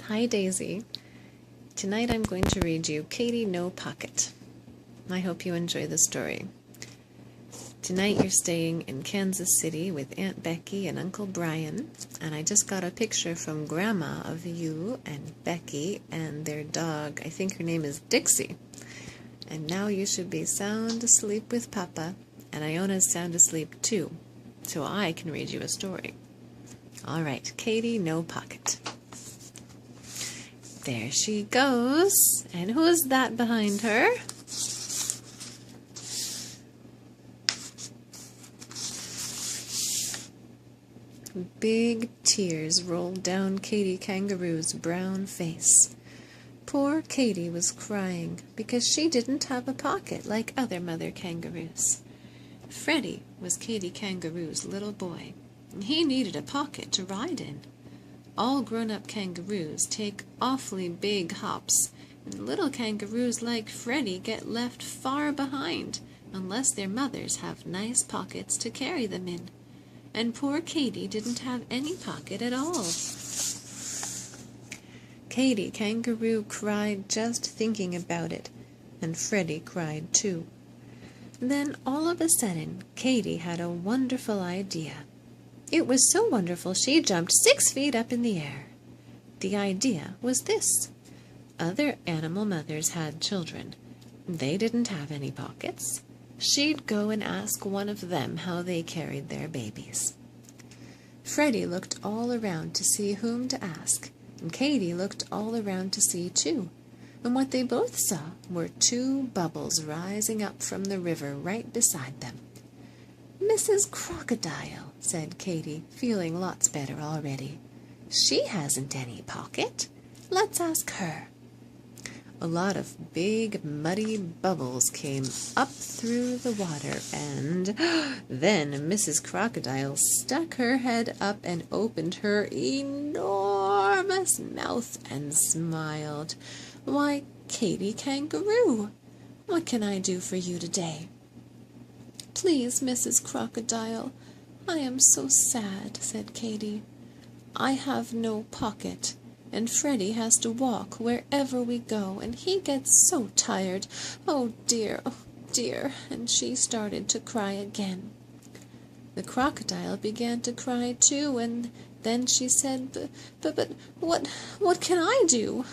Hi Daisy. Tonight I'm going to read you Katy No-Pocket. I hope you enjoy the story. Tonight you're staying in Kansas City with Aunt Becky and Uncle Brian, and I just got a picture from Grandma of you and Becky and their dog. I think her name is Dixie. And now you should be sound asleep with Papa, and Iona's sound asleep too, so I can read you a story. All right, Katy No-Pocket. There she goes. And who's that behind her? Big tears rolled down Katy Kangaroo's brown face. Poor Katy was crying because she didn't have a pocket like other mother kangaroos. Freddie was Katy Kangaroo's little boy, and he needed a pocket to ride in. All grown-up kangaroos take awfully big hops, and little kangaroos like Freddie get left far behind unless their mothers have nice pockets to carry them in. And poor Katy didn't have any pocket at all. Katy Kangaroo cried just thinking about it, and Freddie cried too. Then all of a sudden, Katy had a wonderful idea. It was so wonderful she jumped 6 feet up in the air. The idea was this. Other animal mothers had children. They didn't have any pockets. She'd go and ask one of them how they carried their babies. Freddie looked all around to see whom to ask, and Katy looked all around to see too. And what they both saw were 2 bubbles rising up from the river right beside them. "Mrs. Crocodile," said Katy, feeling lots better already. "She hasn't any pocket. Let's ask her." A lot of big, muddy bubbles came up through the water, and then Mrs. Crocodile stuck her head up and opened her enormous mouth and smiled. "Why, Katy Kangaroo, what can I do for you today?" "Please, Mrs. Crocodile, I am so sad," said Katy. "I have no pocket, and Freddie has to walk wherever we go, and he gets so tired. Oh dear, and she started to cry again. The crocodile began to cry too, and then she said, But what can I do?"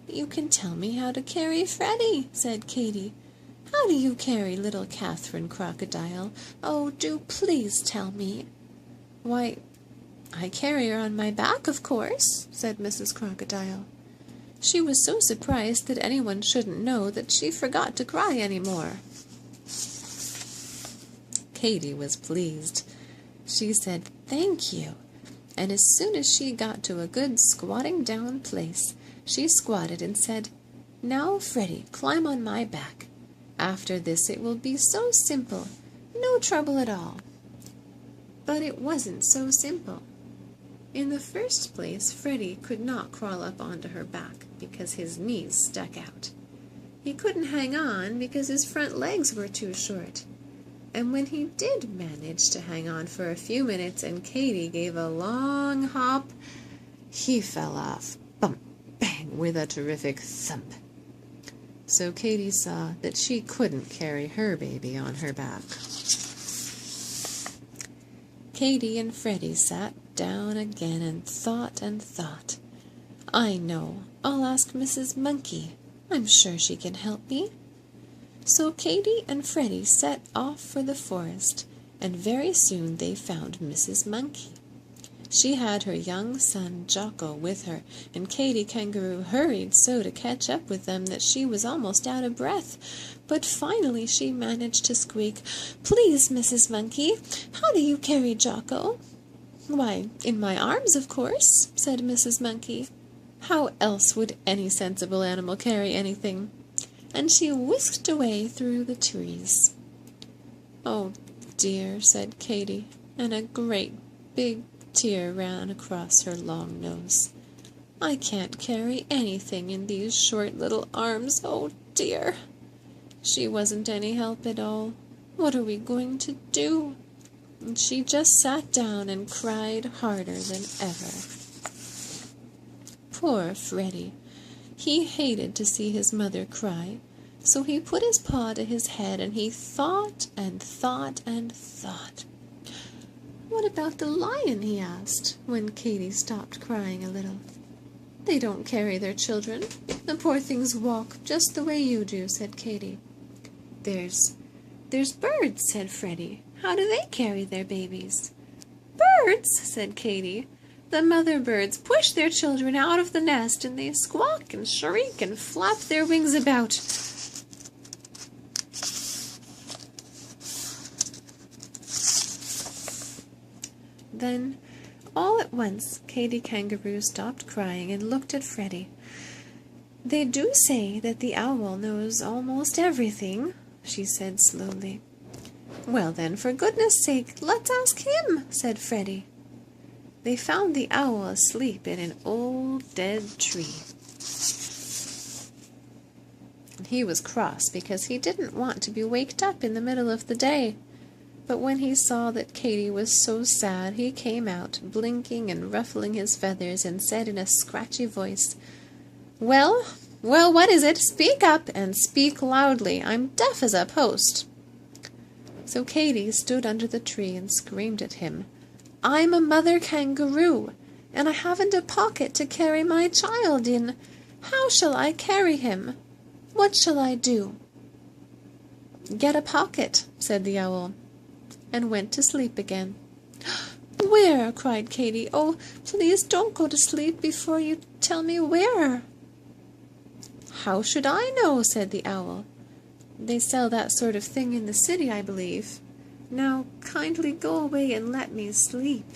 "You can tell me how to carry Freddie," said Katy. "How do you carry little Catherine Crocodile? Oh, do please tell me." "Why, I carry her on my back, of course," said Mrs. Crocodile. She was so surprised that anyone shouldn't know that she forgot to cry any more. Katy was pleased. She said, "Thank you," and as soon as she got to a good squatting down place, she squatted and said, "Now, Freddie, climb on my back. After this it will be so simple, no trouble at all." But it wasn't so simple. In the first place, Freddie could not crawl up onto her back because his knees stuck out. He couldn't hang on because his front legs were too short. And when he did manage to hang on for a few minutes and Katy gave a long hop, he fell off, bump, bang, with a terrific thump. So Katy saw that she couldn't carry her baby on her back. Katy and Freddie sat down again and thought and thought. "I know, I'll ask Mrs. Monkey. I'm sure she can help me." So Katy and Freddie set off for the forest, and very soon they found Mrs. Monkey. She had her young son Jocko with her, and Katy Kangaroo hurried so to catch up with them that she was almost out of breath. But finally she managed to squeak, "Please, Mrs. Monkey, how do you carry Jocko?" "Why, in my arms, of course," said Mrs. Monkey. "How else would any sensible animal carry anything?" And she whisked away through the trees. "Oh dear," said Katy, and a great big tear ran across her long nose. "I can't carry anything in these short little arms. Oh dear." She wasn't any help at all. What are we going to do? And she just sat down and cried harder than ever. Poor Freddie! He hated to see his mother cry, so he put his paw to his head and he thought and thought and thought. "What about the lion?" he asked, when Katy stopped crying a little. "They don't carry their children. The poor things walk just the way you do," said Katy. There's birds," said Freddie. "How do they carry their babies?" "Birds?" said Katy. "The mother birds push their children out of the nest, and they squawk and shriek and flap their wings about." Then, all at once, Katy Kangaroo stopped crying and looked at Freddie. "They do say that the owl knows almost everything," she said slowly. "Well then, for goodness sake, let's ask him," said Freddie. They found the owl asleep in an old dead tree. He was cross because he didn't want to be waked up in the middle of the day. But when he saw that Katy was so sad, he came out, blinking and ruffling his feathers, and said in a scratchy voice, Well, what is it? Speak up, and speak loudly. I'm deaf as a post." So Katy stood under the tree and screamed at him, "I'm a mother kangaroo, and I haven't a pocket to carry my child in. How shall I carry him? What shall I do?" "Get a pocket," said the owl, and went to sleep again. "Where?" cried Katy. "Oh, please don't go to sleep before you tell me where." "How should I know?" said the owl. "They sell that sort of thing in the city, I believe. Now kindly go away and let me sleep."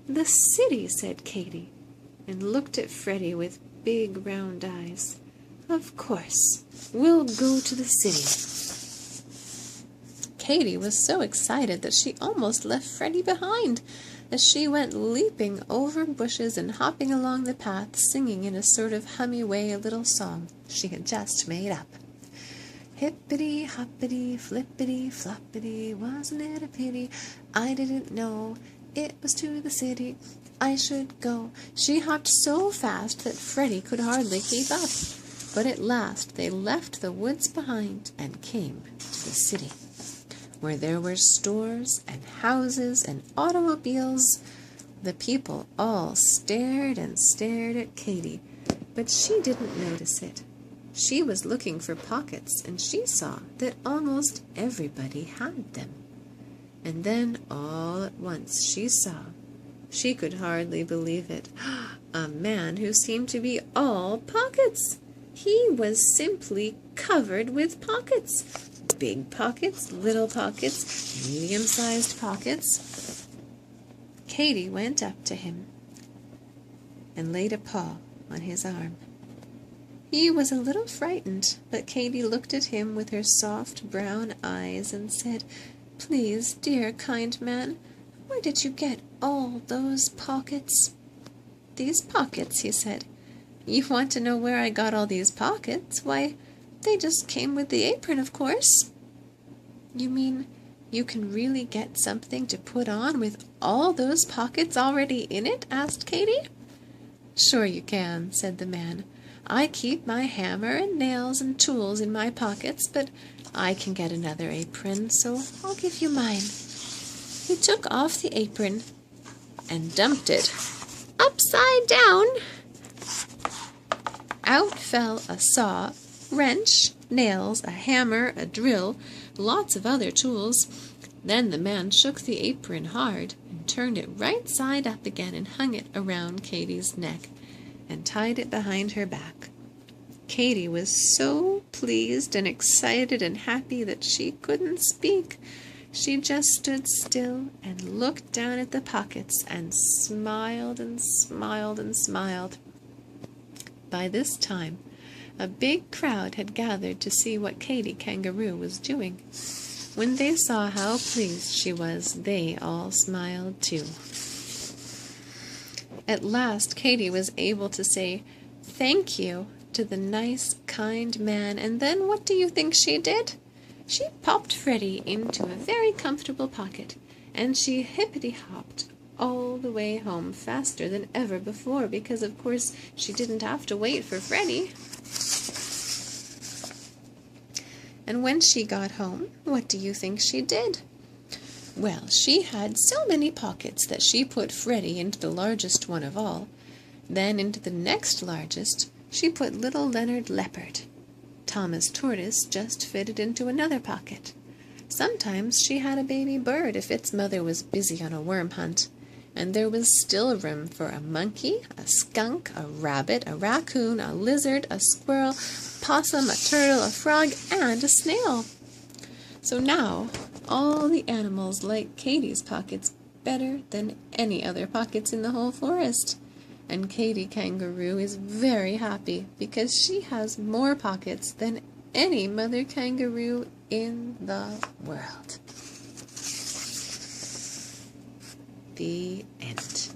"The city," said Katy, and looked at Freddie with big round eyes. "Of course, we'll go to the city." Katy was so excited that she almost left Freddie behind, as she went leaping over bushes and hopping along the path, singing in a sort of hummy way a little song she had just made up. "Hippity hoppity flippity floppity, wasn't it a pity I didn't know it was to the city I should go." She hopped so fast that Freddie could hardly keep up, but at last they left the woods behind and came to the city, where there were stores and houses and automobiles. The people all stared and stared at Katy, but she didn't notice it. She was looking for pockets, and she saw that almost everybody had them. And then all at once she could hardly believe it, a man who seemed to be all pockets. He was simply covered with pockets. Big pockets, little pockets, medium-sized pockets. Katy went up to him and laid a paw on his arm. He was a little frightened, but Katy looked at him with her soft brown eyes and said, "Please, dear kind man, where did you get all those pockets?" "These pockets," he said. "You want to know where I got all these pockets? Why, they just came with the apron, of course." "You mean you can really get something to put on with all those pockets already in it?" asked Katy. "Sure you can," said the man. "I keep my hammer and nails and tools in my pockets, but I can get another apron, so I'll give you mine." He took off the apron and dumped it upside down. Out fell a saw, wrench, nails, a hammer, a drill, lots of other tools. Then the man shook the apron hard and turned it right side up again and hung it around Katy's neck and tied it behind her back. Katy was so pleased and excited and happy that she couldn't speak. She just stood still and looked down at the pockets and smiled and smiled and smiled. By this time, a big crowd had gathered to see what Katy Kangaroo was doing. When they saw how pleased she was, they all smiled too. At last, Katy was able to say, "Thank you," to the nice, kind man, and then what do you think she did? She popped Freddie into a very comfortable pocket, and she hippity-hopped all the way home faster than ever before because, of course, she didn't have to wait for Freddie. And when she got home, what do you think she did? Well, she had so many pockets that she put Freddie into the largest one of all. Then into the next largest, she put little Leonard Leopard. Thomas Tortoise just fitted into another pocket. Sometimes she had a baby bird if its mother was busy on a worm hunt. And there was still room for a monkey, a skunk, a rabbit, a raccoon, a lizard, a squirrel, possum, a turtle, a frog, and a snail. So now, all the animals like Katy's pockets better than any other pockets in the whole forest. And Katy Kangaroo is very happy because she has more pockets than any mother kangaroo in the world. The end.